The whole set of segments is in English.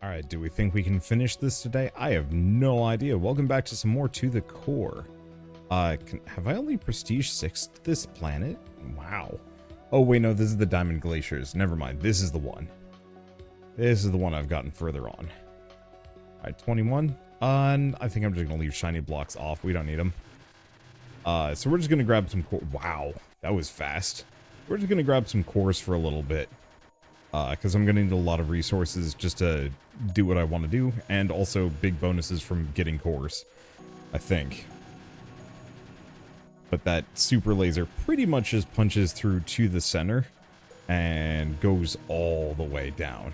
Alright, do we think we can finish this today? I have no idea. Welcome back to some more To the Core. Have I only Prestige 6'd this planet? Wow. Oh, wait, no, this is the Diamond Glaciers. Never mind, this is the one. This is the one I've gotten further on. Alright, 21. And I think I'm just gonna leave shiny blocks off. We don't need them. So we're just gonna grab some core. Wow, that was fast. We're just gonna grab some cores for a little bit. Because I'm gonna need a lot of resources just to do what I want to do, and also big bonuses from getting cores, I think. But that super laser pretty much just punches through to the center and goes all the way down.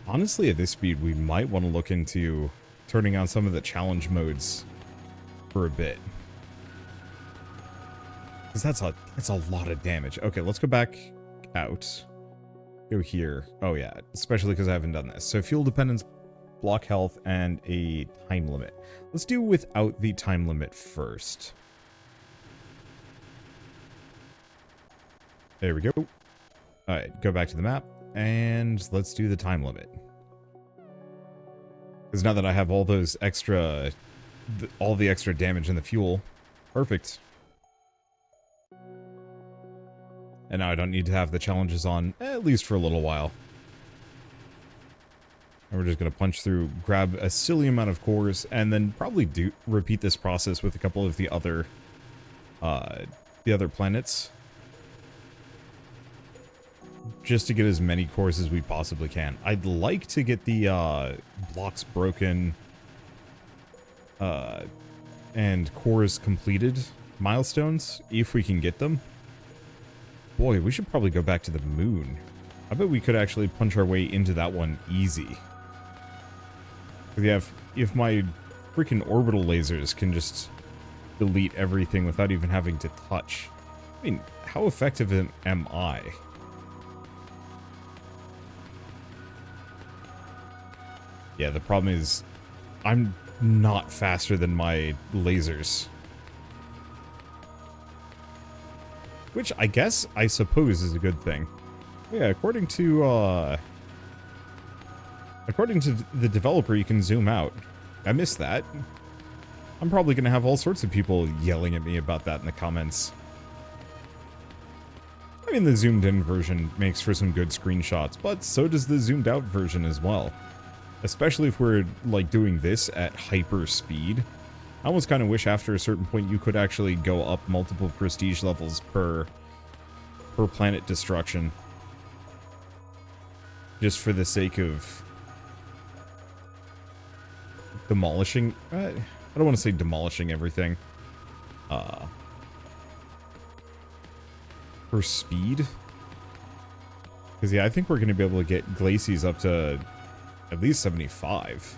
Honestly, at this speed, we might want to look into turning on some of the challenge modes for a bit. Because that's a lot of damage. Okay, let's go back out. Go here. Oh yeah, especially because I haven't done this. So fuel dependence, block health, and a time limit. Let's do without the time limit first. There we go. Alright, go back to the map, and let's do the time limit. Because now that I have all those extra, all the extra damage in the fuel, perfect. And now I don't need to have the challenges on, at least for a little while. And we're just going to punch through, grab a silly amount of cores, and then probably repeat this process with a couple of the other planets. Just to get as many cores as we possibly can. I'd like to get the blocks broken and cores completed milestones, if we can get them. Boy, we should probably go back to the moon. I bet we could actually punch our way into that one easy. If my freaking orbital lasers can just delete everything without even having to touch. I mean, how effective am I? Yeah, the problem is I'm not faster than my lasers. Which I suppose is a good thing. Yeah, according to the developer, you can zoom out. I missed that. I'm probably gonna have all sorts of people yelling at me about that in the comments. I mean, the zoomed in version makes for some good screenshots, but so does the zoomed out version as well. Especially if we're, like, doing this at hyper speed. I almost kind of wish after a certain point you could actually go up multiple prestige levels per planet destruction. Just for the sake of demolishing... I don't want to say demolishing everything. For speed? Because, yeah, I think we're going to be able to get glacies up to at least 75.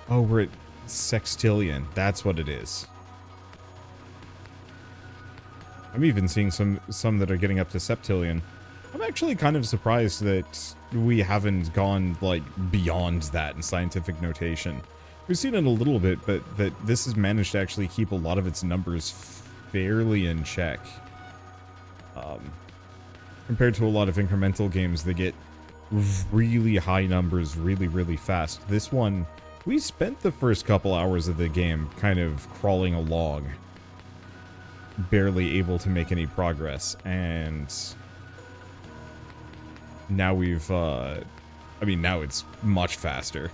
Oh, we're at sextillion. That's what it is. I'm even seeing some that are getting up to septillion. I'm actually kind of surprised that we haven't gone, like, beyond that in scientific notation. We've seen it a little bit, but that this has managed to actually keep a lot of its numbers fairly in check. Compared to a lot of incremental games that get really high numbers really, really fast. This one... We spent the first couple hours of the game kind of crawling along, barely able to make any progress, and now we've, I mean, now it's much faster,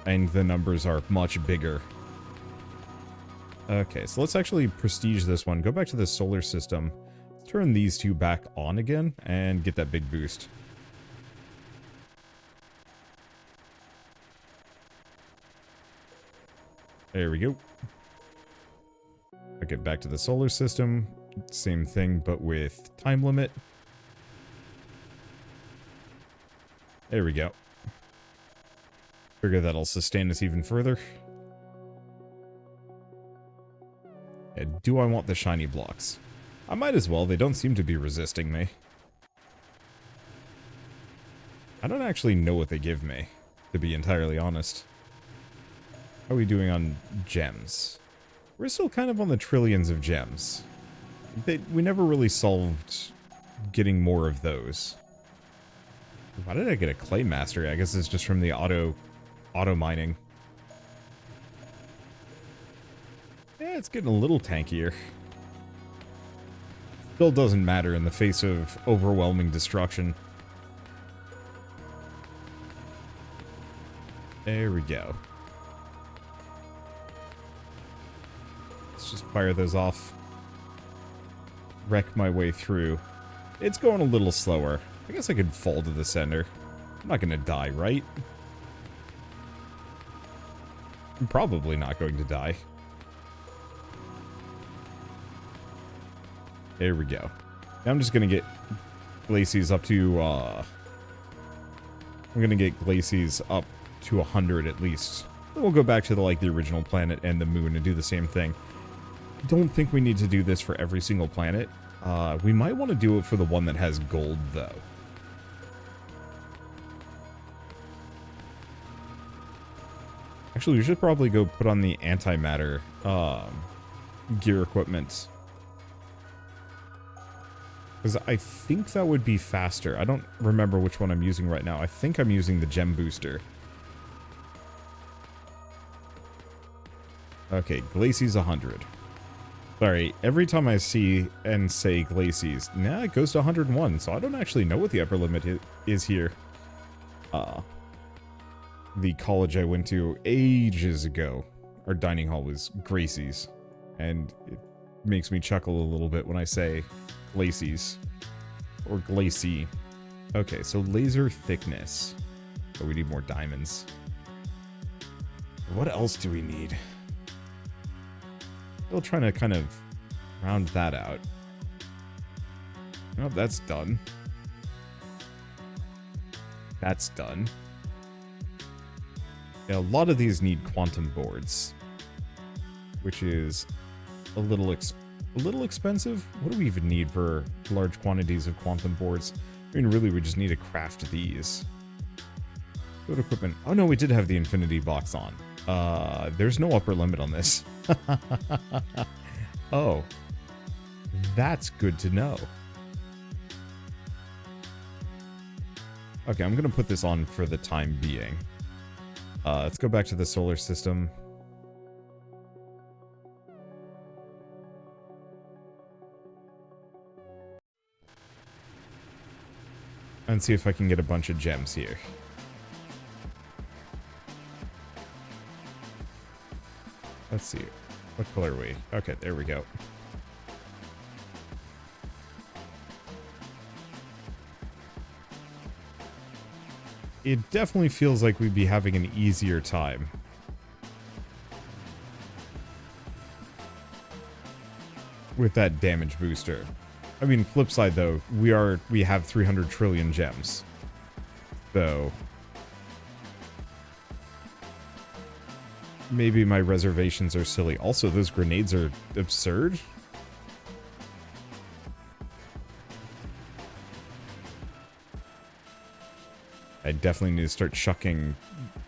and the numbers are much bigger. Okay, so let's actually prestige this one. Go back to the solar system, turn these two back on again, and get that big boost. There we go. Okay, back to the solar system. Same thing, but with time limit. There we go. Figure that'll sustain us even further. And do I want the shiny blocks? I might as well. They don't seem to be resisting me. I don't actually know what they give me, to be entirely honest. How are we doing on gems? We're still kind of on the trillions of gems. We never really solved getting more of those. Why did I get a clay mastery? I guess it's just from the auto mining. Yeah, it's getting a little tankier. Still doesn't matter in the face of overwhelming destruction. There we go. Let's just fire those off. Wreck my way through. It's going a little slower. I guess I could fall to the center. I'm not gonna die, right? I'm probably not going to die. There we go. Now I'm just gonna get Glacies up to, I'm gonna get Glacies up to 100 at least. Then we'll go back to the original planet and the moon and do the same thing. Don't think we need to do this for every single planet. We might want to do it for the one that has gold, though. Actually, we should probably go put on the antimatter gear equipment. Because I think that would be faster. I don't remember which one I'm using right now. I think I'm using the gem booster. Okay, Glacies 100. Sorry, every time I see and say Glacies, it goes to 101, so I don't actually know what the upper limit is here. The college I went to ages ago, our dining hall was Gracie's, and it makes me chuckle a little bit when I say Glacies, or Glacie. Okay, so laser thickness. Oh, we need more diamonds. What else do we need? Still trying to kind of round that out. Oh, that's done. That's done. Yeah, a lot of these need quantum boards, which is a little expensive. What do we even need for large quantities of quantum boards? I mean, really, we just need to craft these. Good equipment. Oh no, we did have the infinity box on. There's no upper limit on this. Oh, that's good to know. Okay, I'm gonna put this on for the time being. Let's go back to the solar system. And see if I can get a bunch of gems here. Let's see. What color are we? Okay, there we go. It definitely feels like we'd be having an easier time. With that damage booster. I mean, flip side though, we have 300 trillion gems. So maybe my reservations are silly. Also, those grenades are absurd. I definitely need to start chucking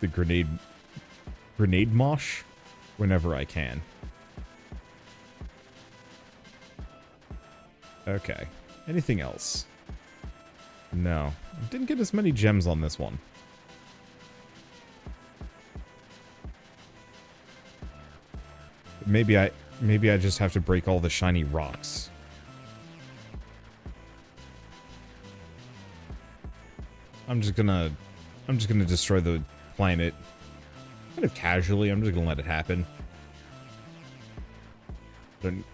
the grenade mosh whenever I can. Okay. Anything else? No. Didn't get as many gems on this one. Maybe I just have to break all the shiny rocks. I'm just gonna destroy the planet. Kind of casually, I'm just gonna let it happen.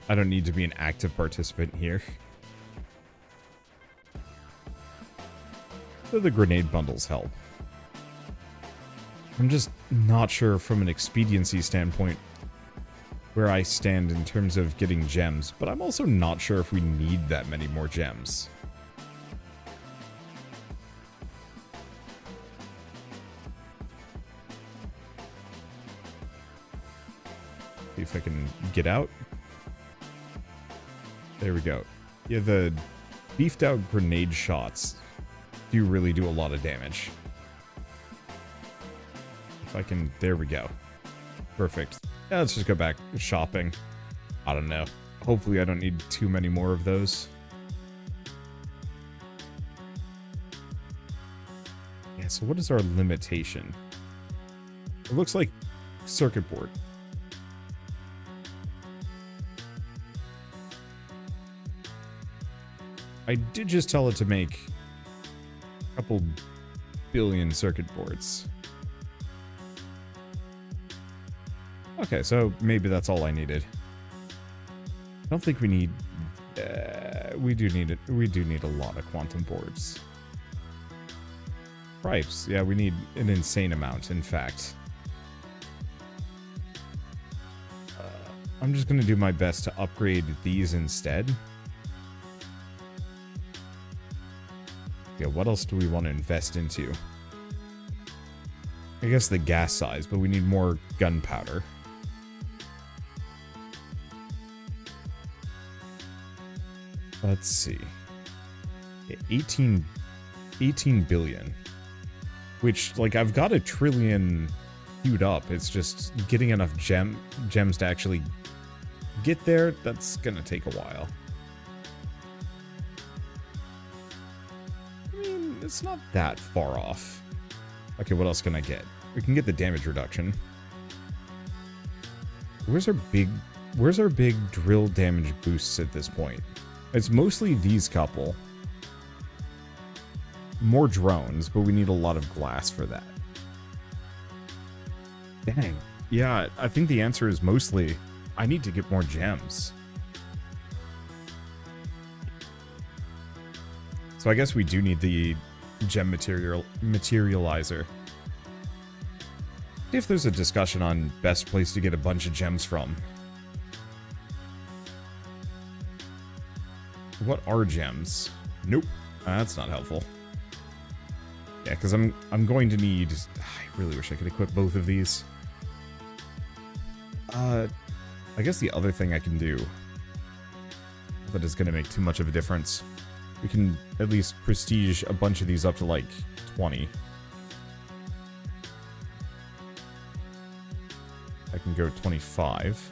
I don't need to be an active participant here. So the grenade bundles help. I'm just not sure from an expediency standpoint where I stand in terms of getting gems, but I'm also not sure if we need that many more gems. See if I can get out. There we go. Yeah, the beefed out grenade shots do really do a lot of damage. If I can, there we go. Perfect. Yeah, let's just go back shopping. I don't know. Hopefully I don't need too many more of those. Yeah, so what is our limitation? It looks like circuit board. I did just tell it to make a couple billion circuit boards. Okay, so maybe that's all I needed. I don't think we need... we do need it. We do need a lot of quantum boards. Stripes. Yeah, we need an insane amount, in fact. I'm just going to do my best to upgrade these instead. Yeah, what else do we want to invest into? I guess the gas size, but we need more gunpowder. Let's see. Yeah, 18 billion. Which, like, I've got a trillion queued up. It's just getting enough gems to actually get there. That's gonna take a while. I mean, it's not that far off. Okay, what else can I get? We can get the damage reduction. Where's our big drill damage boosts at this point? It's mostly these couple. More drones, but we need a lot of glass for that. Dang. Yeah, I think the answer is mostly I need to get more gems. So I guess we do need the gem materializer. If there's a discussion on best place to get a bunch of gems from. What are gems? Nope. That's not helpful. Yeah, because I'm going to need... I really wish I could equip both of these. I guess the other thing I can do that is going to make too much of a difference. We can at least prestige a bunch of these up to like 20. I can go 25.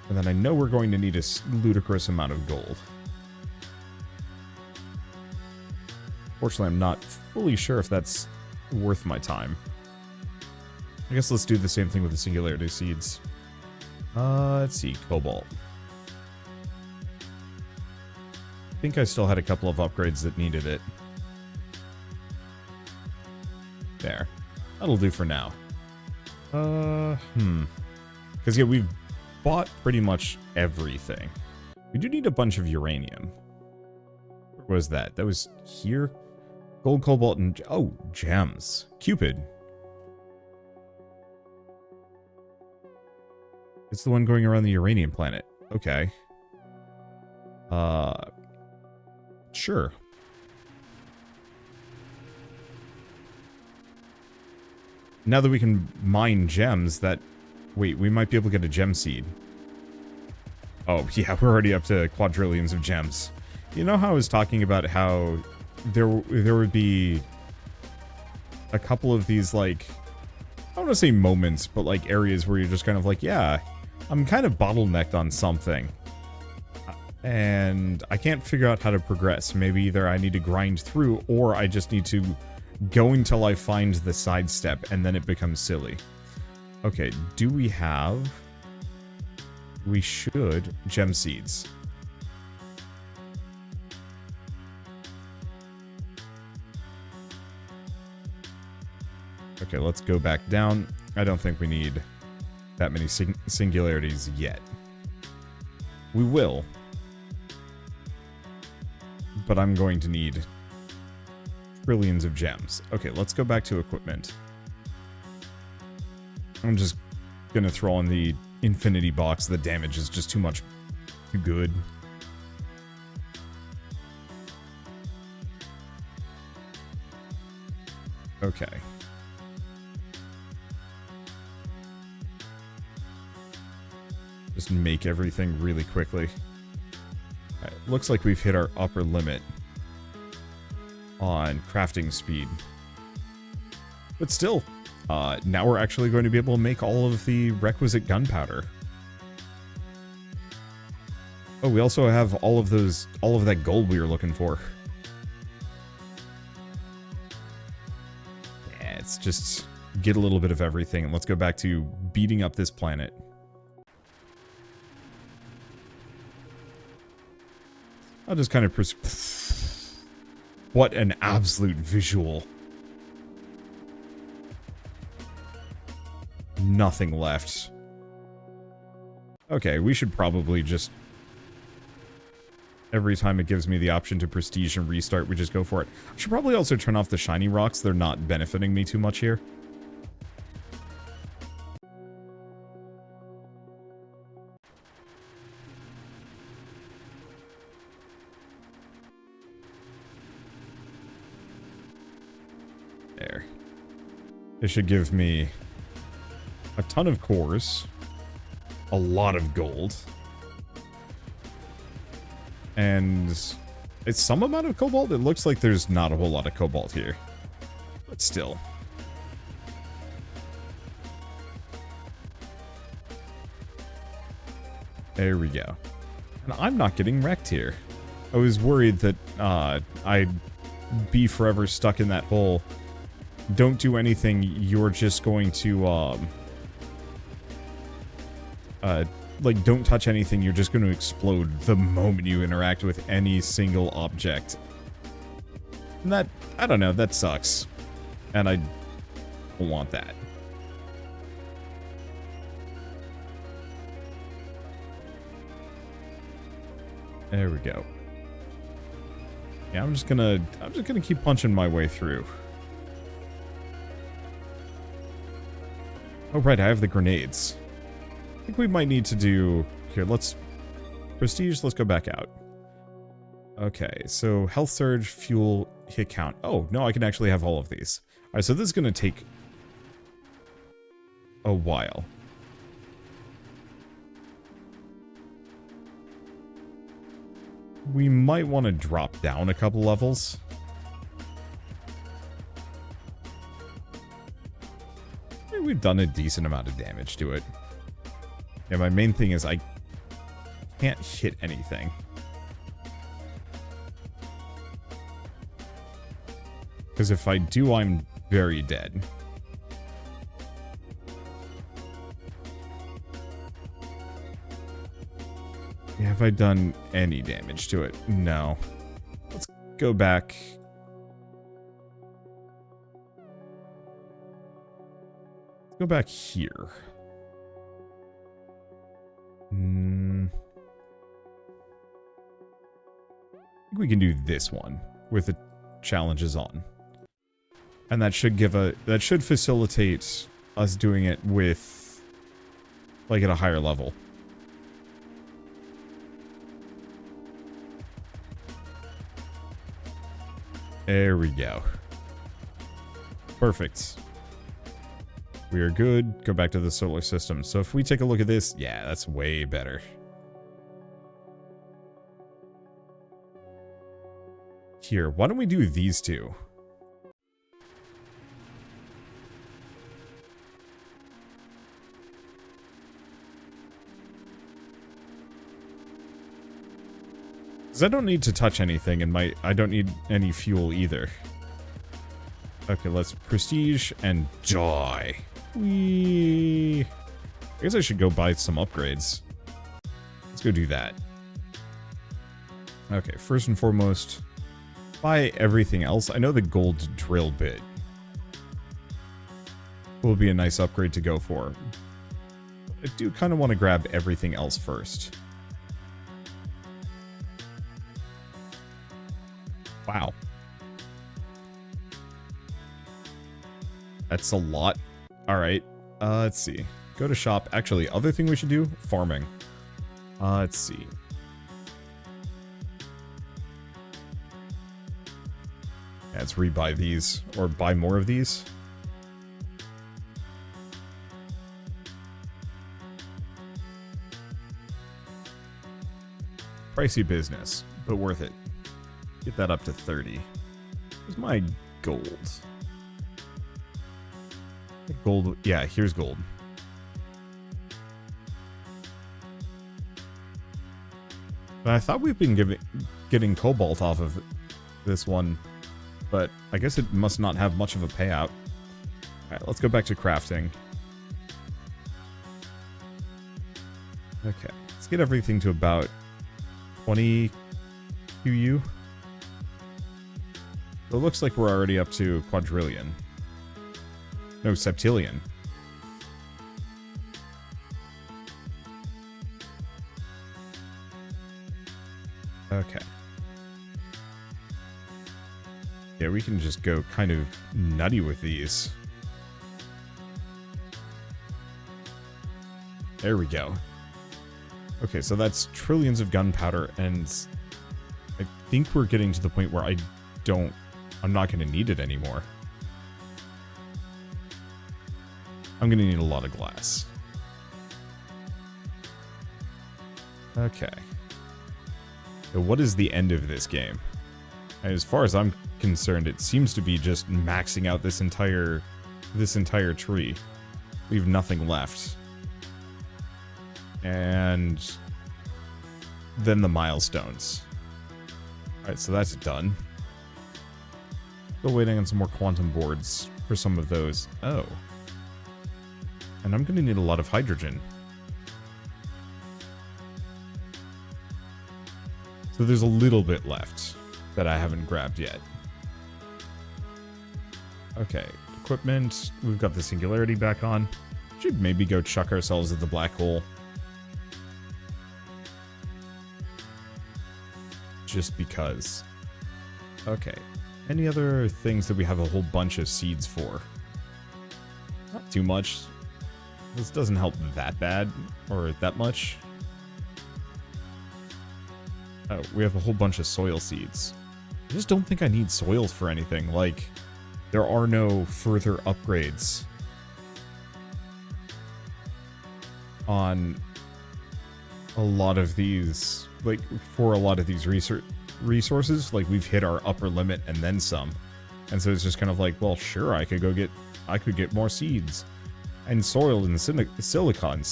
And then I know we're going to need a ludicrous amount of gold. Fortunately, I'm not fully sure if that's worth my time. I guess let's do the same thing with the singularity seeds. Let's see, cobalt. I think I still had a couple of upgrades that needed it. There. That'll do for now. Because, yeah, we've bought pretty much everything. We do need a bunch of uranium. Where was that? That was here? Gold, cobalt, and... oh, gems. Cupid. It's the one going around the uranium planet. Okay. Sure. Now that we can mine gems, that... wait, we might be able to get a gem seed. Oh, yeah, we're already up to quadrillions of gems. You know how I was talking about how there would be a couple of these, like... I don't want to say moments, but, like, areas where you're just kind of like, yeah, I'm kind of bottlenecked on something. And I can't figure out how to progress. Maybe either I need to grind through, or I just need to go until I find the sidestep, and then it becomes silly. Okay, do we have... we should... gem seeds. Okay, let's go back down. I don't think we need that many singularities yet. We will. But I'm going to need trillions of gems. Okay, let's go back to equipment. I'm just gonna throw on the infinity box. The damage is just too much too good. Okay. Just make everything really quickly. Right, looks like we've hit our upper limit on crafting speed. But still, now we're actually going to be able to make all of the requisite gunpowder. Oh, we also have all of that gold we were looking for. Yeah, it's just get a little bit of everything, and let's go back to beating up this planet. I'll just kind of what an absolute visual. Nothing left. Okay, we should probably just... Every time it gives me the option to prestige and restart, we just go for it. I should probably also turn off the shiny rocks. They're not benefiting me too much here. There. It should give me a ton of cores, a lot of gold, and it's some amount of cobalt. It looks like there's not a whole lot of cobalt here, but still. There we go. And I'm not getting wrecked here. I was worried that I'd be forever stuck in that hole. Don't do anything, you're just going to, like, don't touch anything, you're just going to explode the moment you interact with any single object. And that, I don't know, that sucks. And I don't want that. There we go. Yeah, I'm just gonna keep punching my way through. Oh, right, I have the grenades. I think we might need to do... Here, let's... Prestige, let's go back out. Okay, so health surge, fuel, hit count. Oh, no, I can actually have all of these. Alright, so this is going to take a while. We might want to drop down a couple levels. We've done a decent amount of damage to it. Yeah, my main thing is I can't hit anything. Because if I do, I'm very dead. Yeah, have I done any damage to it? No. Let's go back. Go back here. I think we can do this one with the challenges on. And that should facilitate us doing it with, like, at a higher level. There we go. Perfect. We are good. Go back to the solar system. So if we take a look at this, yeah, that's way better. Here, why don't we do these two? Because I don't need to touch anything, and I don't need any fuel either. Okay, let's prestige and die. Whee! I guess I should go buy some upgrades. Let's go do that. Okay, first and foremost, buy everything else. I know the gold drill bit will be a nice upgrade to go for. I do kind of want to grab everything else first. Wow. That's a lot. Alright. Let's see. Go to shop. Actually, other thing we should do? Farming. Let's see. Yeah, let's rebuy these. Or buy more of these. Pricey business, but worth it. Get that up to 30. Where's my gold? Gold. Yeah, here's gold. But I thought we've been getting cobalt off of this one, but I guess it must not have much of a payout. Alright, let's go back to crafting. Okay, let's get everything to about 20 QU. So it looks like we're already up to quadrillion. No, septillion. Okay. Yeah, we can just go kind of nutty with these. There we go. Okay, so that's trillions of gunpowder, and I think we're getting to the point where I'm not going to need it anymore. I'm going to need a lot of glass. Okay. So what is the end of this game? As far as I'm concerned, it seems to be just maxing out this entire tree. Leave nothing left. And then the milestones. Alright, so that's done. Still waiting on some more quantum boards for some of those. Oh. And I'm going to need a lot of hydrogen. So there's a little bit left that I haven't grabbed yet. Okay, equipment. We've got the singularity back on. Should maybe go chuck ourselves at the black hole. Just because. Okay. Any other things that we have a whole bunch of seeds for? Not too much. This doesn't help that bad, or that much. Oh, we have a whole bunch of soil seeds. I just don't think I need soils for anything. Like, there are no further upgrades on a lot of these, like, for a lot of these resources. Like, we've hit our upper limit and then some. And so it's just kind of like, well, sure, I could get more seeds. And soil and silicon.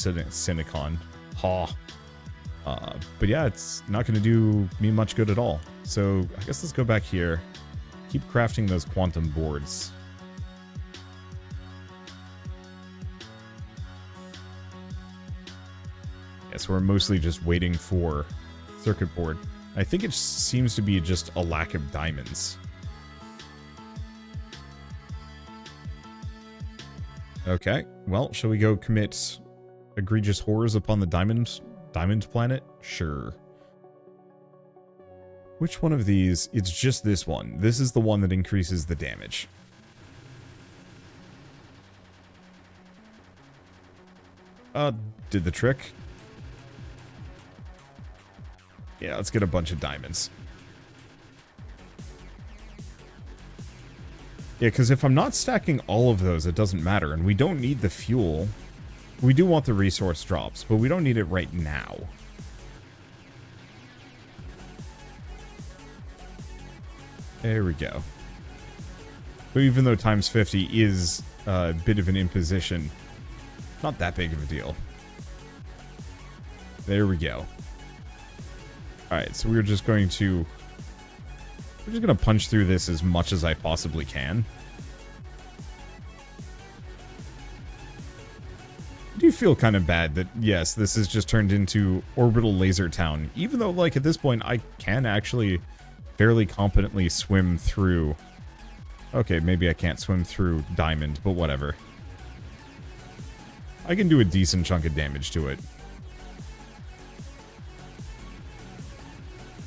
Ha. But yeah, it's not going to do me much good at all. So I guess let's go back here. Keep crafting those quantum boards. Yeah, so we're mostly just waiting for circuit board. I think it seems to be just a lack of diamonds. Okay, well, shall we go commit egregious horrors upon the diamond planet? Sure. Which one of these? It's just this one. This is the one that increases the damage. Did the trick. Yeah, let's get a bunch of diamonds. Yeah, because if I'm not stacking all of those, it doesn't matter. And we don't need the fuel. We do want the resource drops, but we don't need it right now. There we go. So even though times 50 is a bit of an imposition, not that big of a deal. There we go. Alright, so we're just going to punch through this as much as I possibly can. I do feel kind of bad that, yes, this has just turned into Orbital Laser Town. Even though, like, at this point, I can actually fairly competently swim through... Okay, maybe I can't swim through Diamond, but whatever. I can do a decent chunk of damage to it.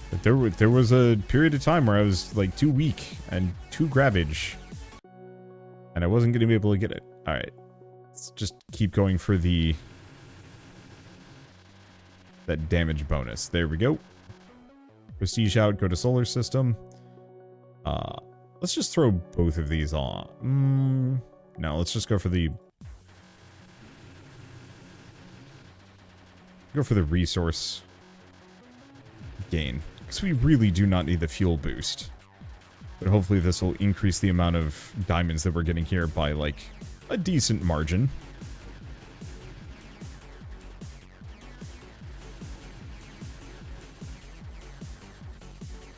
But there was a period of time where I was, like, too weak and too grabbage. And I wasn't going to be able to get it. Alright. Let's just keep going for that damage bonus. There we go. Prestige out, go to solar system. Let's just throw both of these on. No, let's just go for the resource gain. Because we really do not need the fuel boost. But hopefully this will increase the amount of diamonds that we're getting here by, like, a decent margin.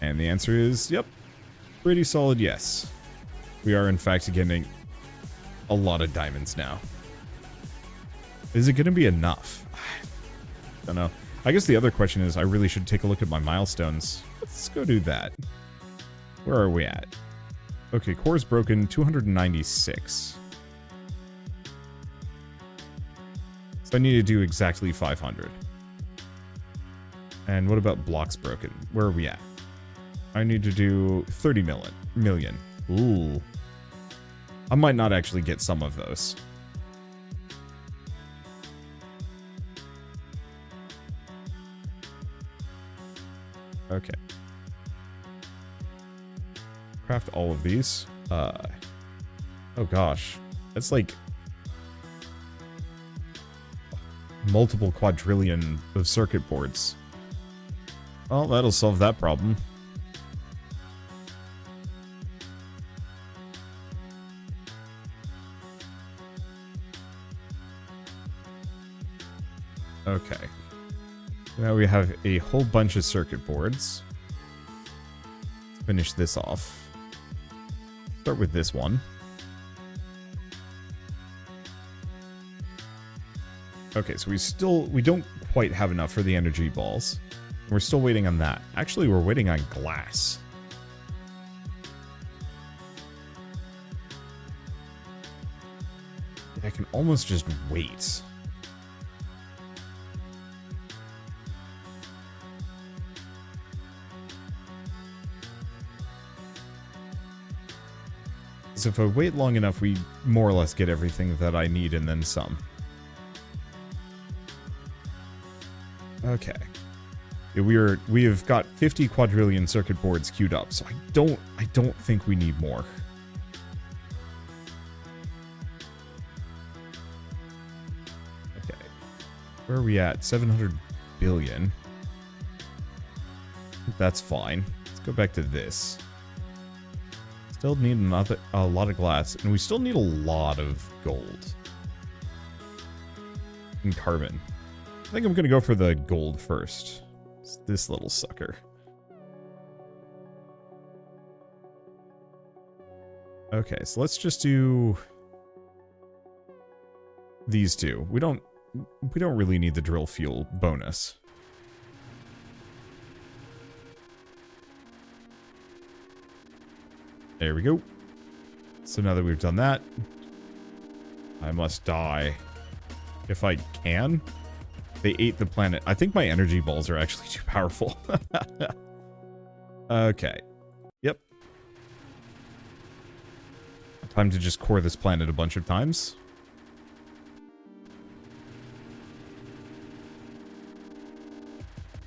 And the answer is, yep, pretty solid yes. We are in fact getting a lot of diamonds now. Is it going to be enough? I don't know. I guess the other question is, I really should take a look at my milestones. Let's go do that. Where are we at? Okay, core's broken, 296. So I need to do exactly 500. And what about blocks broken? Where are we at? I need to do 30 million. Ooh. I might not actually get some of those. Okay. Craft all of these. Oh gosh. That's like multiple quadrillion of circuit boards. Well, that'll solve that problem. Okay. Now we have a whole bunch of circuit boards. Let's finish this off. Start with this one. Okay, so we don't quite have enough for the energy balls. We're still waiting on that. Actually, we're waiting on glass. I can almost just wait. So if I wait long enough, we more or less get everything that I need and then some. Okay. Yeah, we have got 50 quadrillion circuit boards queued up, so I don't think we need more. Okay. Where are we at? 700 billion. That's fine. Let's go back to this. Still need a lot of glass, and we still need a lot of gold. And carbon. I think I'm gonna go for the gold first. It's this little sucker. Okay, so let's just do these two. We don't really need the drill fuel bonus. There we go. So now that we've done that, I must die. If I can. They ate the planet. I think my energy balls are actually too powerful. Okay. Yep. Time to just core this planet a bunch of times.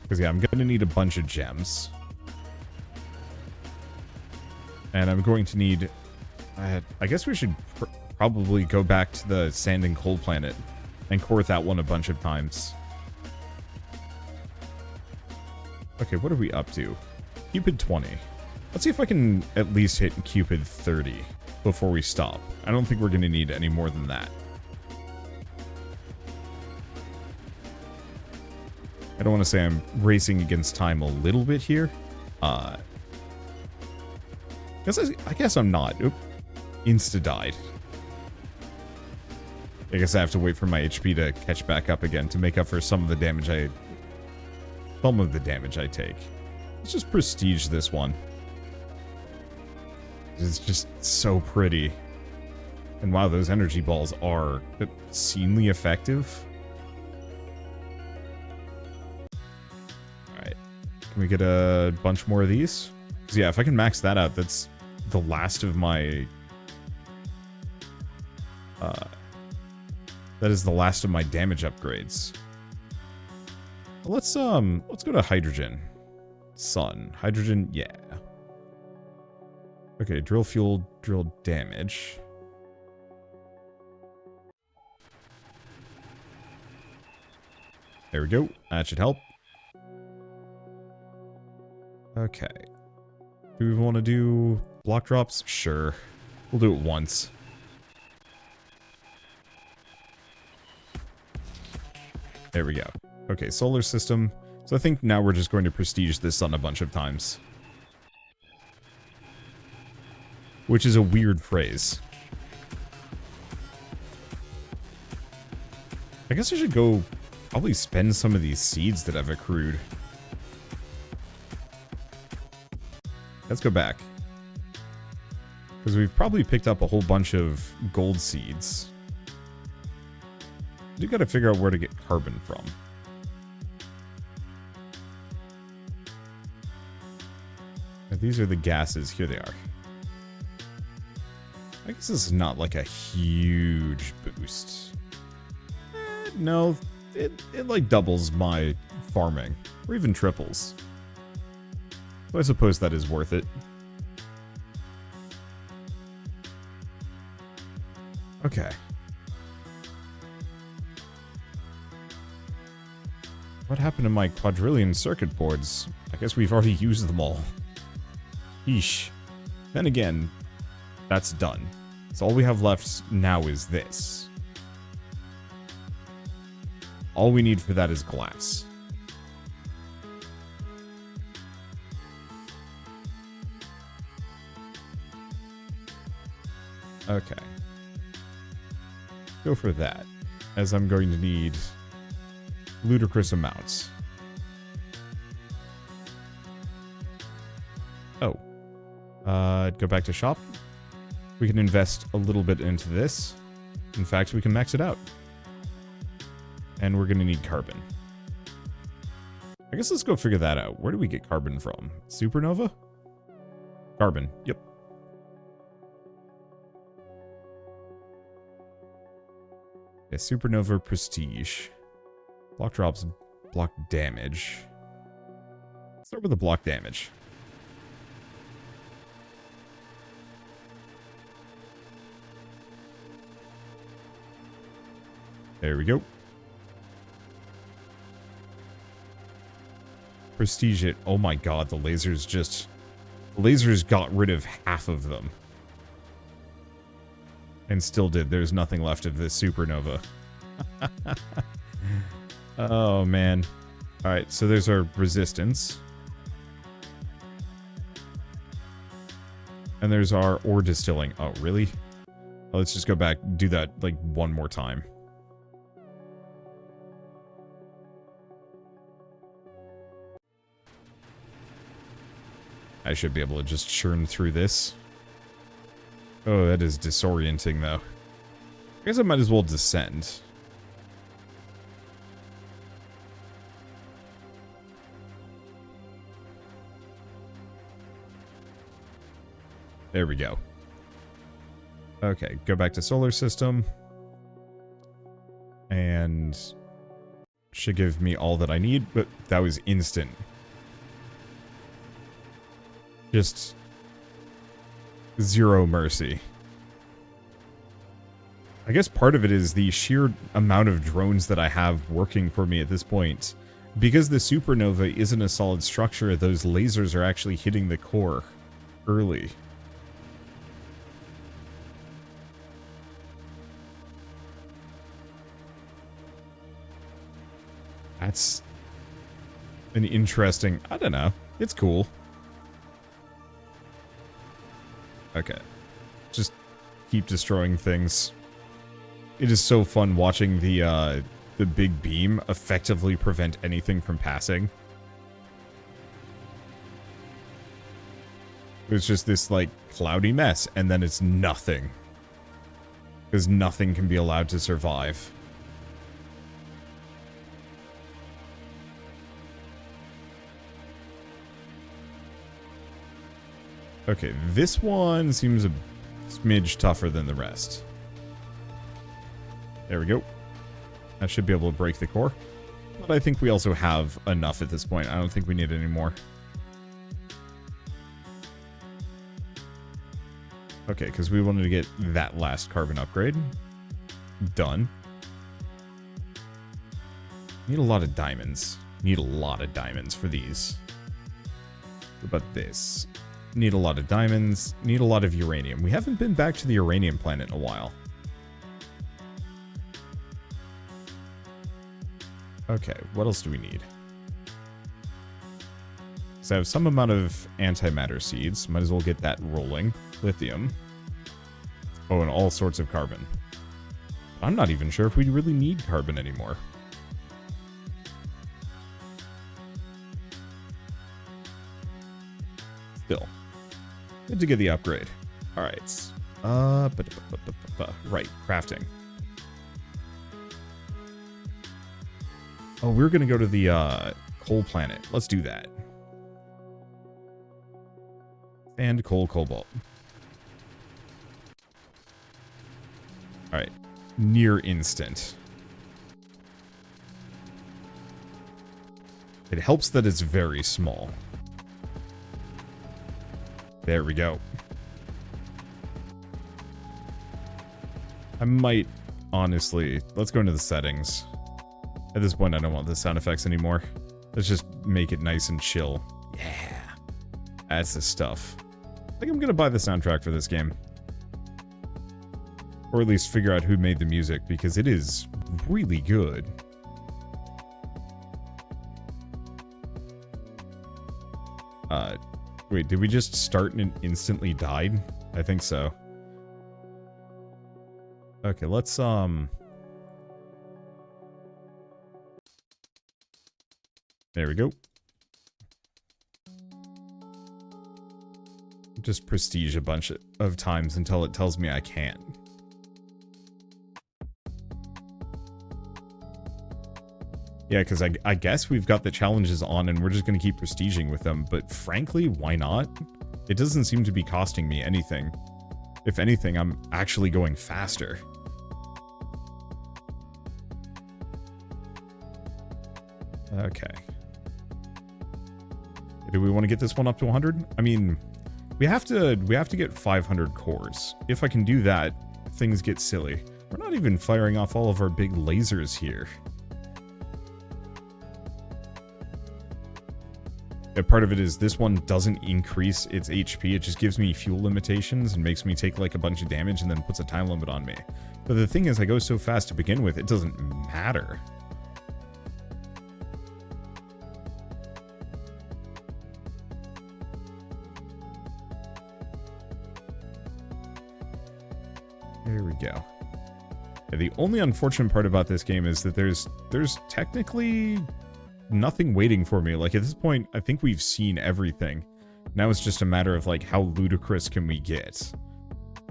Because yeah, I'm going to need a bunch of gems. And I'm going to need... I guess we should probably go back to the sand and coal planet and core that one a bunch of times. Okay, what are we up to? Cupid 20. Let's see if I can at least hit Cupid 30 before we stop. I don't think we're going to need any more than that. I don't want to say I'm racing against time a little bit here. I guess I'm not. Oop. Insta died. I guess I have to wait for my HP to catch back up again to make up for some of the damage I take. Let's just prestige this one. It's just so pretty. And wow, those energy balls are obscenely effective. Alright. Can we get a bunch more of these? Because yeah, if I can max that out, that's the last of my... that is the last of my damage upgrades. Let's go to hydrogen. Sun. Hydrogen, yeah. Okay, drill fuel, drill damage. There we go. That should help. Okay. Do we want to do block drops? Sure. We'll do it once. There we go. Okay, solar system. So I think now we're just going to prestige this sun a bunch of times. Which is a weird phrase. I guess I should go probably spend some of these seeds that I've accrued. Let's go back. Because we've probably picked up a whole bunch of gold seeds. You gotta figure out where to get carbon from. Now, these are the gases. Here they are. I guess this is not like a huge boost. No, it like doubles my farming. Or even triples. So I suppose that is worth it. Okay. What happened to my quadrillion circuit boards? I guess we've already used them all. Yeesh. Then again, that's done. So all we have left now is this. All we need for that is glass. Okay. Go for that, as I'm going to need ludicrous amounts. Oh. Go back to shop. We can invest a little bit into this. In fact, we can max it out. And we're going to need carbon. I guess let's go figure that out. Where do we get carbon from? Supernova? Carbon. Yep. Yeah, Supernova Prestige. Block drops, block damage. Let's start with the block damage. There we go. Prestige it. Oh my god, the lasers just... The lasers got rid of half of them. And still did. There's nothing left of this supernova. Oh, man. Alright, so there's our resistance. And there's our ore distilling. Oh, really? Oh, let's just go back and do that, like, one more time. I should be able to just churn through this. Oh, that is disorienting, though. I guess I might as well descend. There we go. Okay, go back to solar system. And should give me all that I need, but that was instant. Just zero mercy. I guess part of it is the sheer amount of drones that I have working for me at this point. Because the supernova isn't a solid structure, those lasers are actually hitting the core early. That's an interesting... I don't know. It's cool. Okay. Just keep destroying things. It is so fun watching the big beam effectively prevent anything from passing. It's just this, like, cloudy mess, and then it's nothing. Because nothing can be allowed to survive. Okay, this one seems a smidge tougher than the rest. There we go. I should be able to break the core. But I think we also have enough at this point. I don't think we need any more. Okay, because we wanted to get that last carbon upgrade. Done. Need a lot of diamonds. Need a lot of diamonds for these. What about this? Need a lot of diamonds. Need a lot of uranium. We haven't been back to the uranium planet in a while. Okay, what else do we need? So I have some amount of antimatter seeds. Might as well get that rolling. Lithium. Oh, and all sorts of carbon. I'm not even sure if we really need carbon anymore. Still. Good to get the upgrade. Alright. Right, crafting. Oh, we're gonna go to the coal planet. Let's do that. And coal, cobalt. Alright. Near instant. It helps that it's very small. There we go. I might, honestly, let's go into the settings. At this point, I don't want the sound effects anymore. Let's just make it nice and chill. Yeah. That's the stuff. I think I'm gonna buy the soundtrack for this game. Or at least figure out who made the music, because it is really good. Wait, did we just start and it instantly died? I think so. Okay, let's, there we go. Just prestige a bunch of times until it tells me I can't. Yeah, because I guess we've got the challenges on and we're just going to keep prestiging with them, but frankly, why not? It doesn't seem to be costing me anything. If anything, I'm actually going faster. Okay. Do we want to get this one up to 100? I mean, we have to get 500 cores. If I can do that, things get silly. We're not even firing off all of our big lasers here. Yeah, part of it is this one doesn't increase its HP, it just gives me fuel limitations and makes me take like a bunch of damage and then puts a time limit on me. But the thing is, I go so fast to begin with, it doesn't matter. There we go. Yeah, the only unfortunate part about this game is that there's technically nothing waiting for me. Like, at this point, I think we've seen everything. Now it's just a matter of, like, how ludicrous can we get?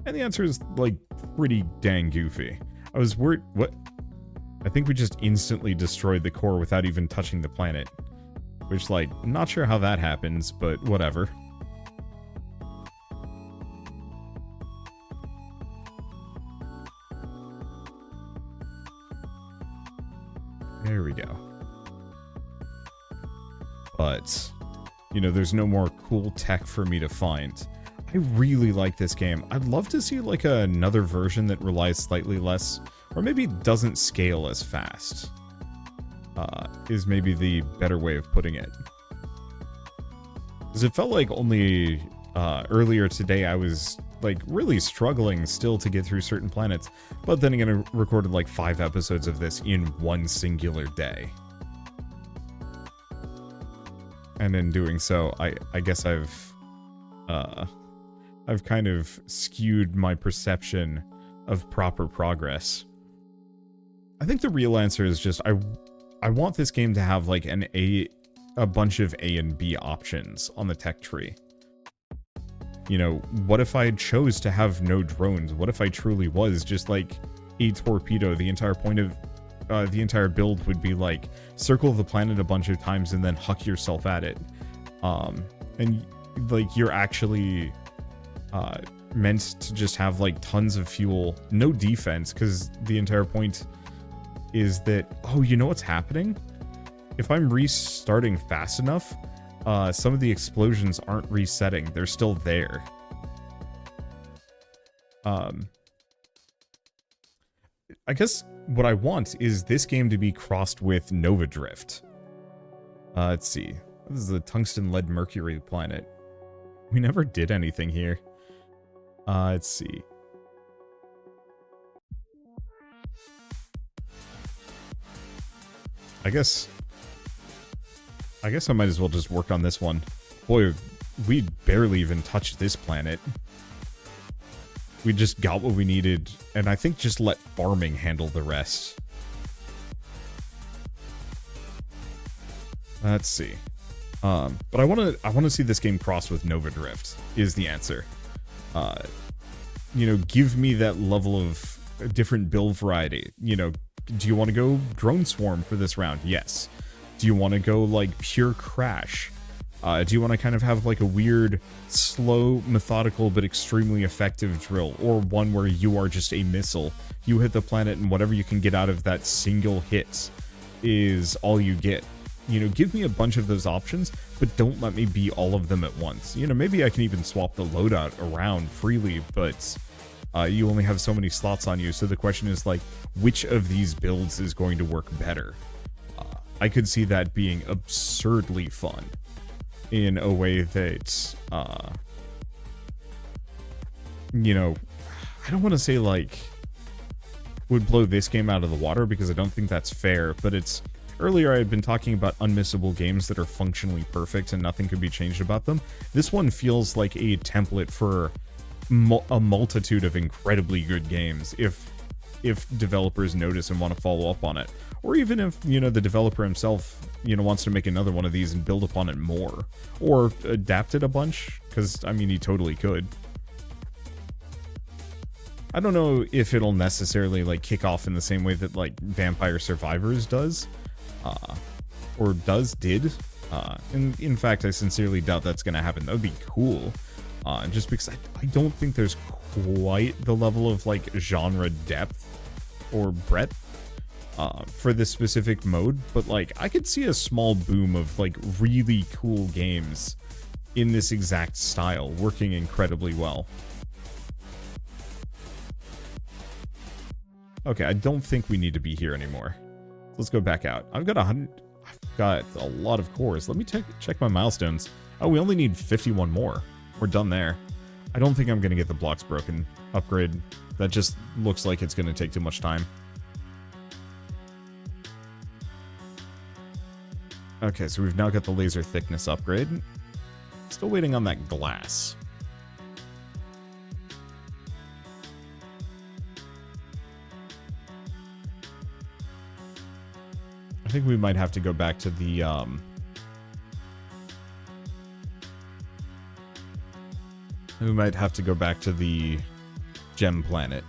And the answer is, like, pretty dang goofy. I was worried... What? I think we just instantly destroyed the core without even touching the planet. Which, like, I'm not sure how that happens, but whatever. There we go. But, you know, there's no more cool tech for me to find. I really like this game. I'd love to see, like, another version that relies slightly less, or maybe doesn't scale as fast. Is maybe the better way of putting it. Because it felt like only earlier today I was, like, really struggling still to get through certain planets. But then again, I recorded, like, 5 episodes of this in one singular day. And in doing so, I guess I've kind of skewed my perception of proper progress. I think the real answer is just I want this game to have like a bunch of A and B options on the tech tree. You know, what if I chose to have no drones? What if I truly was just like a torpedo? The entire point of the entire build would be like circle the planet a bunch of times and then huck yourself at it. And like you're actually meant to just have like tons of fuel, no defense, because the entire point is that, oh, you know what's happening? If I'm restarting fast enough, some of the explosions aren't resetting. They're still there. I guess what I want is this game to be crossed with Nova Drift. Let's see. This is the tungsten lead mercury planet. We never did anything here. Let's see. I guess I might as well just work on this one. Boy, we barely even touched this planet. We just got what we needed, and I think just let farming handle the rest. Let's see. But I wanna see this game cross with Nova Drift is the answer. You know, give me that level of different build variety. You know, do you want to go Drone Swarm for this round? Yes. Do you want to go like pure Crash? Do you want to kind of have like a weird, slow, methodical, but extremely effective drill? Or one where you are just a missile. You hit the planet and whatever you can get out of that single hit is all you get. You know, give me a bunch of those options, but don't let me be all of them at once. You know, maybe I can even swap the loadout around freely, but you only have so many slots on you. So the question is like, which of these builds is going to work better? I could see that being absurdly fun in a way that, you know, I don't want to say like would blow this game out of the water because I don't think that's fair, but it's earlier I had been talking about unmissable games that are functionally perfect and nothing could be changed about them. This one feels like a template for a multitude of incredibly good games if developers notice and want to follow up on it. Or even if, you know, the developer himself, you know, wants to make another one of these and build upon it more. Or adapt it a bunch, because, I mean, he totally could. I don't know if it'll necessarily, like, kick off in the same way that, like, Vampire Survivors does. Or did. And in fact, I sincerely doubt that's going to happen. That would be cool. Just because I don't think there's quite the level of, like, genre depth or breadth for this specific mode, but, like, I could see a small boom of, like, really cool games in this exact style working incredibly well. Okay, I don't think we need to be here anymore. Let's go back out. I've got a lot of cores. Let me check my milestones. Oh, we only need 51 more. We're done there. I don't think I'm going to get the blocks broken upgrade. That just looks like it's going to take too much time. Okay, so we've now got the laser thickness upgrade. Still waiting on that glass. I think we might have to go back to the, we might have to go back to the gem planet.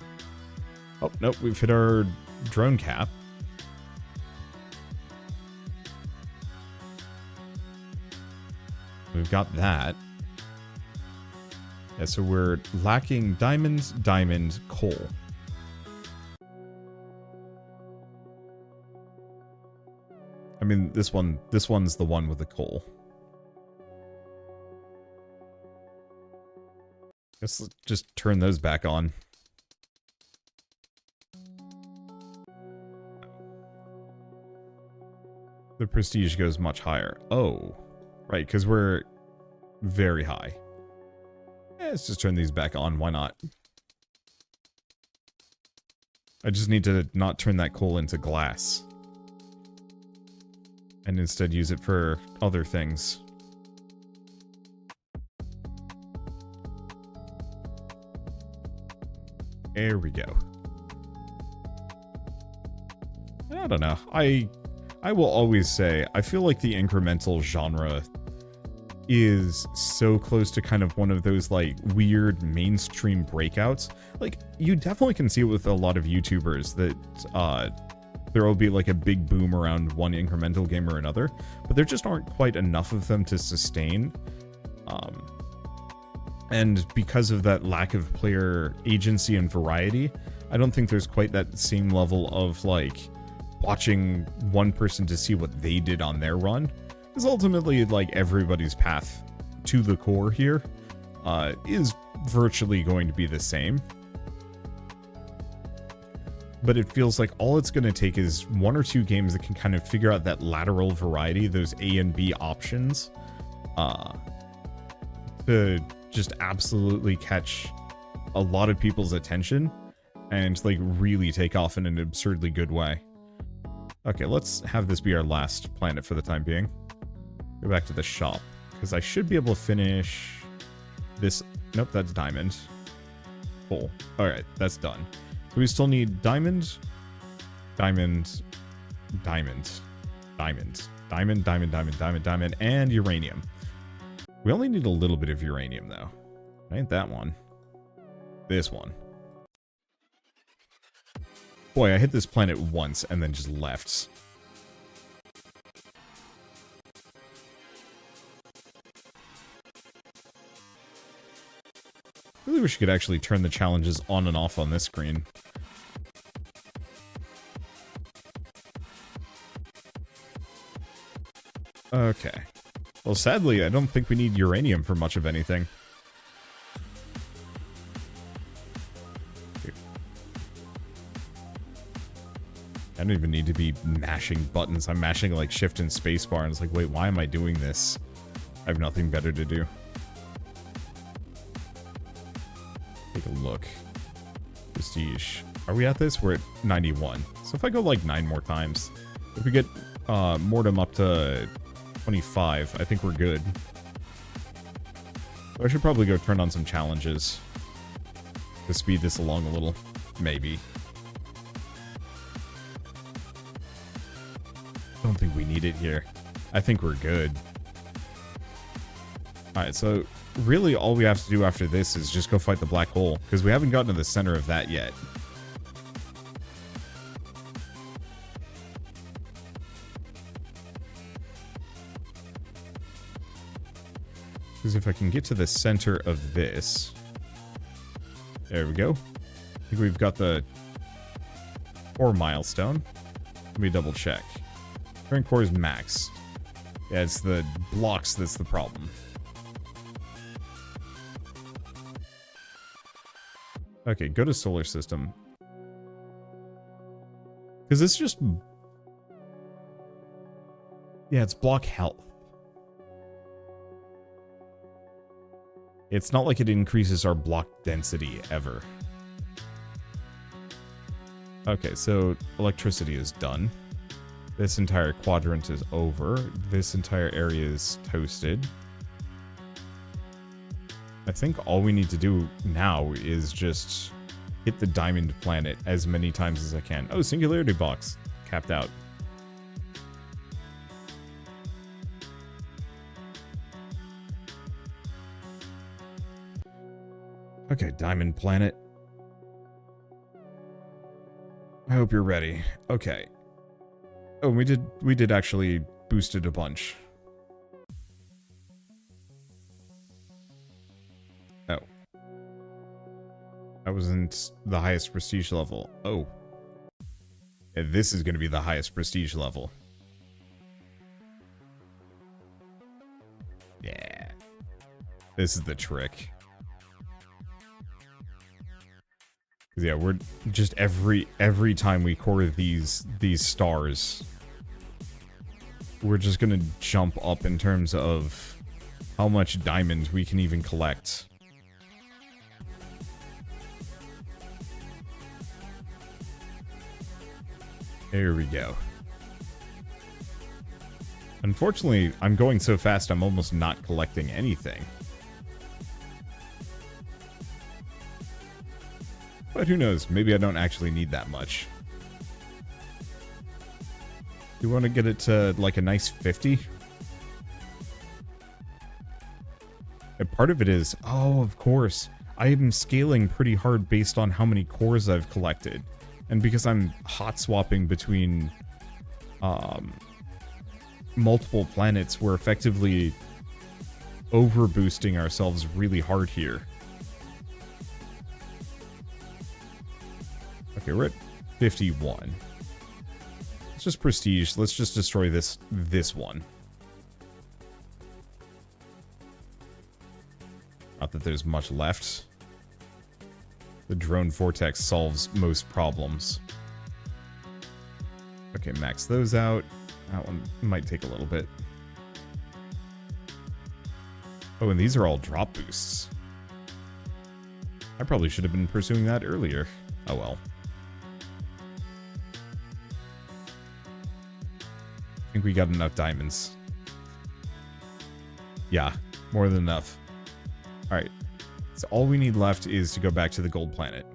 Oh, nope, we've hit our drone cap. We've got that. Yeah, so we're lacking diamonds, diamond, coal. I mean, this one's the one with the coal. Guess let's just turn those back on. The prestige goes much higher. Oh, right, because we're very high. Yeah, let's just turn these back on. Why not? I just need to not turn that coal into glass. And instead use it for other things. There we go. I don't know. I will always say, I feel like the incremental genre is so close to kind of one of those like weird mainstream breakouts. Like, you definitely can see it with a lot of YouTubers that there will be like a big boom around one incremental game or another, but there just aren't quite enough of them to sustain. And because of that lack of player agency and variety, I don't think there's quite that same level of like watching one person to see what they did on their run. Because ultimately, like, everybody's path to the core here is virtually going to be the same. But it feels like all it's going to take is one or two games that can kind of figure out that lateral variety, those A and B options, to just absolutely catch a lot of people's attention and, like, really take off in an absurdly good way. Okay, let's have this be our last planet for the time being. Go back to the shop, because I should be able to finish this. Nope, that's diamond. Cool. Alright, that's done. So we still need diamond, diamond, diamond, diamond, diamond, diamond, diamond, diamond, diamond, and uranium. We only need a little bit of uranium, though. Ain't that one. This one. Boy, I hit this planet once and then just left. Really wish you could actually turn the challenges on and off on this screen. Okay. Well, sadly, I don't think we need uranium for much of anything. I don't even need to be mashing buttons. I'm mashing like shift and spacebar, and it's like, wait, why am I doing this? I have nothing better to do. Take a look. Prestige. Are we at this? We're at 91. So if I go like 9 more times, if we get Mortem up to 25, I think we're good. So I should probably go turn on some challenges to speed this along a little. Maybe. Don't think we need it here. I think we're good. Alright, so really all we have to do after this is just go fight the black hole, because we haven't gotten to the center of that yet. Because if I can get to the center of this... There we go. I think we've got the core milestone. Let me double check. Current core is max. Yeah, it's the blocks that's the problem. Okay, go to solar system. Because it's just... Yeah, it's block health. It's not like it increases our block density ever. Okay, so electricity is done. This entire quadrant is over. This entire area is toasted. I think all we need to do now is just hit the diamond planet as many times as I can. Oh, singularity box. Capped out. Okay, diamond planet. I hope you're ready. Okay. Oh, we did actually boost it a bunch. Oh. That wasn't the highest prestige level. Oh. Yeah, this is going to be the highest prestige level. Yeah. This is the trick. Yeah, we're just every time we core these stars, we're just gonna jump up in terms of how much diamond we can even collect. There we go. Unfortunately, I'm going so fast I'm almost not collecting anything. But who knows, maybe I don't actually need that much. You want to get it to like a nice 50? And part of it is, oh, of course, I am scaling pretty hard based on how many cores I've collected. And because I'm hot swapping between multiple planets, we're effectively over boosting ourselves really hard here. Okay, we're at 51. Let's just prestige. Let's just destroy this one. Not that there's much left. The drone vortex solves most problems. Okay, max those out. That one might take a little bit. Oh, and these are all drop boosts. I probably should have been pursuing that earlier. Oh well. think we got enough diamonds. Yeah, more than enough. All right. So all we need left is to go back to the gold planet.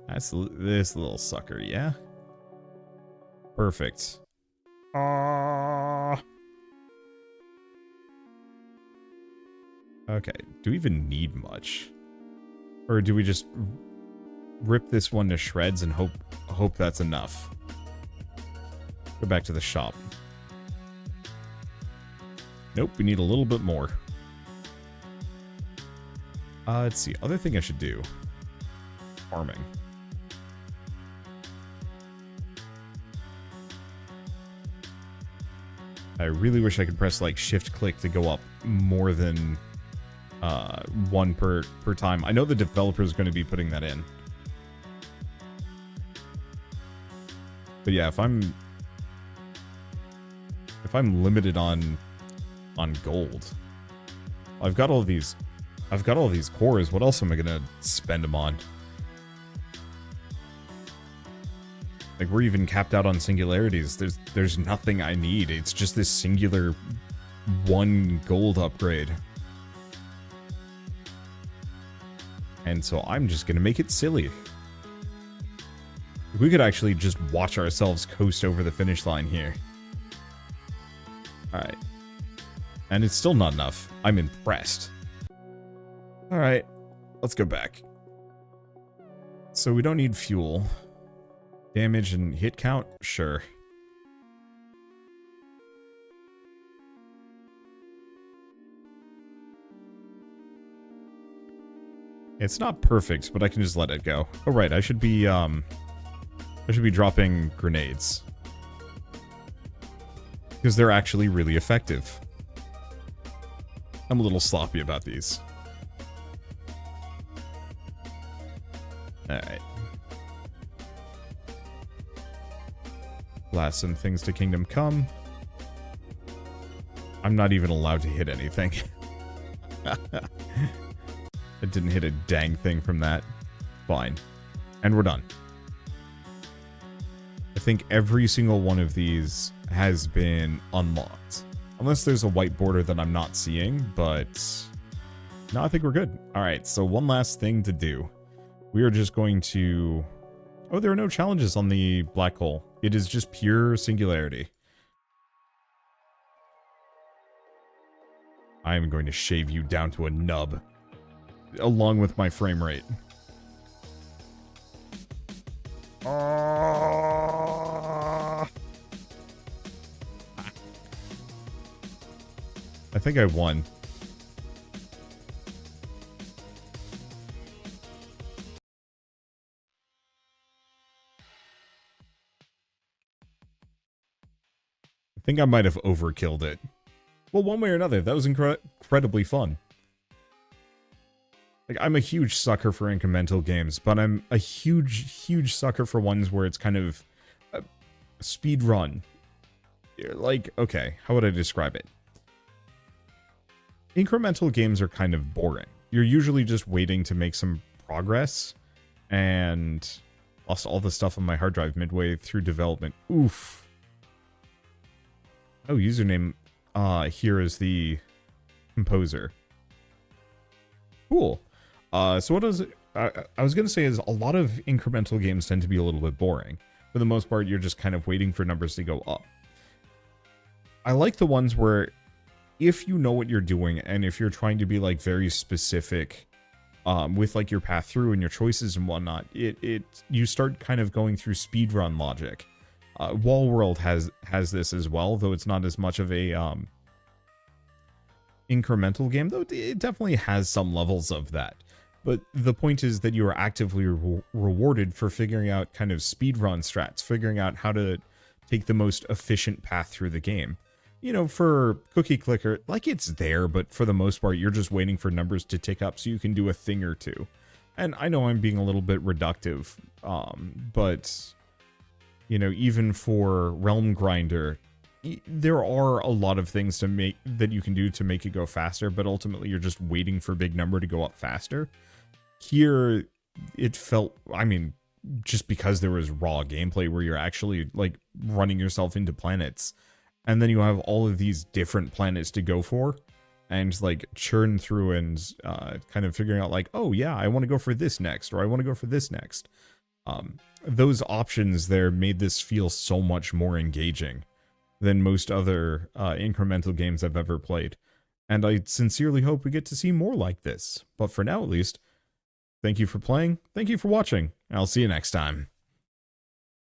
That's this little sucker, yeah? Perfect. Okay, do we even need much? Or do we just rip this one to shreds and hope that's enough? Go back to the shop. Nope, we need a little bit more. Let's see, other thing I should do. Farming. I really wish I could press like shift click to go up more than one per time. I know the developer is going to be putting that in. But yeah, if I'm limited on gold, I've got all these cores. What else am I gonna spend them on? Like, we're even capped out on singularities. There's nothing I need. It's just this singular 1 gold upgrade. And so I'm just gonna make it silly. We could actually just watch ourselves coast over the finish line here. Alright. And it's still not enough. I'm impressed. Alright. Let's go back. So we don't need fuel. Damage and hit count? Sure. It's not perfect, but I can just let it go. Oh right, I should be dropping grenades. Because they're actually really effective. I'm a little sloppy about these. Alright. Last some things to Kingdom Come. I'm not even allowed to hit anything. I didn't hit a dang thing from that. Fine. And we're done. I think every single one of these has been unlocked. Unless there's a white border that I'm not seeing, but... no, I think we're good. Alright, so one last thing to do. We are just going to... oh, there are no challenges on the black hole. It is just pure singularity. I am going to shave you down to a nub. Along with my frame rate. I think I won. I think I might have overkilled it. Well, one way or another, that was incredibly fun. Like, I'm a huge sucker for incremental games, but I'm a huge sucker for ones where it's kind of a speed run. Like, okay, how would I describe it? Incremental games are kind of boring. You're usually just waiting to make some progress, and lost all the stuff on my hard drive midway through development. Oof. Oh, username here is the composer. Cool. So what I was going to say is a lot of incremental games tend to be a little bit boring. For the most part, you're just kind of waiting for numbers to go up. I like the ones where if you know what you're doing and if you're trying to be like very specific with like your path through and your choices and whatnot, you start kind of going through speedrun logic. Wall World has this as well, though it's not as much of a incremental game, though it definitely has some levels of that. But the point is that you are actively rewarded for figuring out kind of speedrun strats, figuring out how to take the most efficient path through the game. You know, for Cookie Clicker, like, it's there, but for the most part, you're just waiting for numbers to tick up so you can do a thing or two. And I know I'm being a little bit reductive, but, you know, even for Realm Grinder, there are a lot of things that you can do to make it go faster, but ultimately you're just waiting for big number to go up faster. Here, it felt, I mean, just because there was raw gameplay where you're actually like running yourself into planets, and then you have all of these different planets to go for, and like churn through and kind of figuring out like, oh yeah, I want to go for this next, or I want to go for this next. Those options there made this feel so much more engaging than most other incremental games I've ever played. And I sincerely hope we get to see more like this. But for now, at least, thank you for playing, thank you for watching, and I'll see you next time.